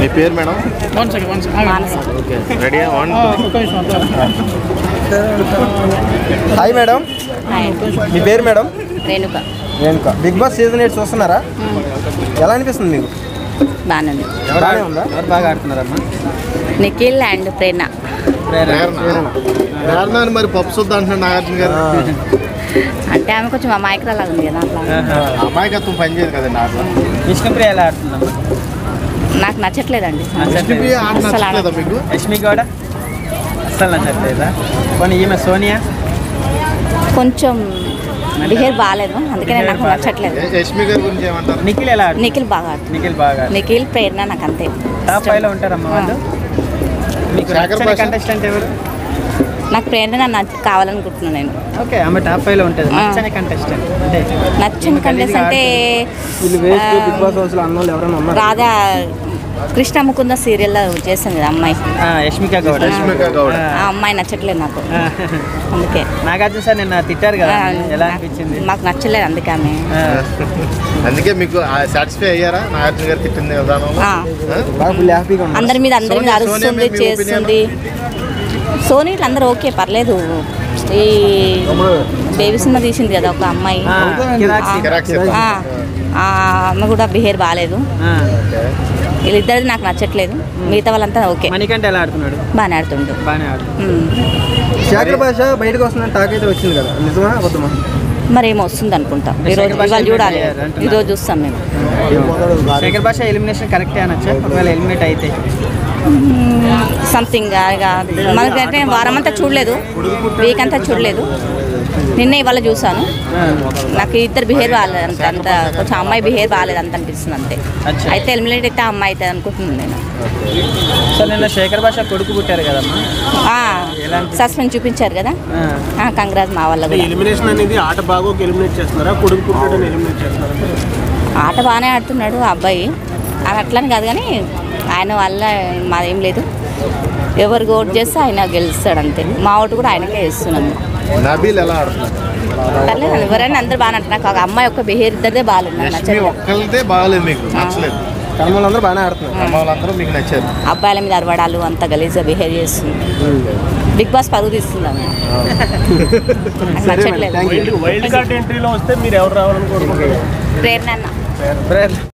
మీ పేరు madam? Okay ready. Hi madam, మీ పేరు madam? Renuka. Renuka. Big Boss season 8 చూస్తున్నారా? ఎలా అనిపిస్తుంది మీకు? బాగానే ఉంది. బాగానే ఉందా? ఎవరు బాగా ఆడుతున్నారమ్మా? నిఖిల్ అండ్ ప్రేరణ. ప్రేరణ మరి పప్పు సుద్దా అంటున్నాడు నాగార్జున గారు. అంటే ఆమె కొంచెం అమాయకురాలాగా ఉంది కదా, అట్లా అమాయకత్వం పనిచేయదు కదండి ఆటలో. విష్ణుప్రియ ఎలా ఆడుతుందమ్మా? నాకు నచ్చట్లేదండి. మీకు యష్మి కూడా అసలు నచ్చట్లేదా? కొన్ని ఈమె సోనియా కొంచెం బిహేవ్ బాగాలేదు, అందుకనే నాకు నచ్చట్లేదు. యష్మి గారి గురించి ఏమంటారు? నిఖిల్ ఎలా ఆడుతుంది? నిఖిల్ బాగా నిఖిల్ ప్రేరణ నాకు అంతే. టాప్ 5 లో ఉంటారమ్మా వాళ్ళు. మీకు నచ్చని కంటెస్టెంట్ ఎవరు? నాకు ప్రేరణ కావాలనుకుంటున్నాను నేను. ఓకే, ఆమె టాప్ 5 లో ఉంటుంది. నచ్చని కంటెస్టెంట్ అంటే నచ్చని కంటెస్టెంట్ అంటే రాధా కృష్ణ ముకుంద సీరియల్లో చేసింది కదా అమ్మాయి, యష్మిక గౌడ. ఆ అమ్మాయి నచ్చట్లేదు నాకు, అందుకే. నాగార్జున సార్ నిన్న తిట్టారు కదా, ఎలా అనిపించింది? మాకు నచ్చలేదు, అందుకే ఆమె. అందుకే మీకు సాటిస్ఫై అయ్యారా నాగార్జున గారు తిట్టింది విధానంలో? అందరి మీద అరుస్తుంది, చేస్తుంది. సోనీ ఇట్లా అందరూ ఓకే, పర్లేదు. ఈ బేబీ సినిమా తీసింది కదా ఒక అమ్మాయి, ఆమె కూడా బిహేవ్ బాగాలేదు. వీళ్ళిద్దరిది నాకు నచ్చట్లేదు, మిగతా వాళ్ళంతా ఓకే. మణికంఠ ఎలా ఆడుతున్నాడు? బాగానే ఆడుతుండు. శేఖర్ భాష బయటకు వస్తుందని టాక్ అయితే వచ్చింది కదా, నిజమా అబద్ధమా? మరి ఏమో వస్తుంది అనుకుంటా, ఇవాళ చూడాలి, ఈరోజు చూస్తాం మేము. శేఖర్ భాష ఎలిమినేషన్ కరెక్టే అనొచ్చా ఒకవేళ ఎలిమినేట్ అయితే? సంథింగ్ మనకంటే వారం అంతా చూడలేదు, వీక్ అంతా చూడలేదు, నిన్న ఇవాళ చూసాను. నాకు ఇద్దరు బిహేవ్ బాగాలేదు అంత కొంచెం అమ్మాయి బిహేవ్ బాగాలేదు అంత అనిపిస్తుంది అంతే. అయితే ఎలిమినేట్ అయితే అమ్మాయి అయితే అనుకుంటున్నాను నేను. సో నిన్న శేఖర్ భాష కొడుకు పుట్టారు కదమ్మా, సస్పెన్స్ చూపించారు కదా, కంగ్రాజ్ మా వాళ్ళ. ఎలిమినేషన్ అనేది ఆట బాగా ఎలిమినేట్ చేస్తున్నారా, కొడుకు పుట్టాడని ఎలిమినేట్ చేస్తున్నారా? ఆట బాగానే ఆడుతున్నాడు ఆ అబ్బాయి, అది అట్లని కాదు, కానీ ఆయన వల్ల మాదేం లేదు. ఎవరు ఓటు చేస్తే ఆయన గెలుస్తాడు అంతే. మా ఓటు కూడా ఆయనకే వేస్తున్నాను. నబీల్ ఎలా ఆడుతున్నారు? పర్లేదు, ఎవరైనా అందరూ బాగా అంటున్నారు. ఒక అమ్మాయి ఒక్క బిహేవ్ ఇద్దరిదే బాగాలేదు, ఒక్కరిదే బాగాలేదు, మీకు నచ్చలేదు. అందరూ బాగానే ఆడుతున్నారు, వాళ్ళందరూ మీకు నచ్చారు. అబ్బాయిల మీద అరవడాలు అంత గలీజ్గా బిహేవ్ చేస్తుంది. బిగ్ బాస్ పరుగు తీస్తుంది, నచ్చట్లేదు. వైల్డ్ కార్డ్ ఎంట్రీలో వస్తే మీరు ఎవరు రావాలని కోరుకుంటున్నారు? ప్రేరణ.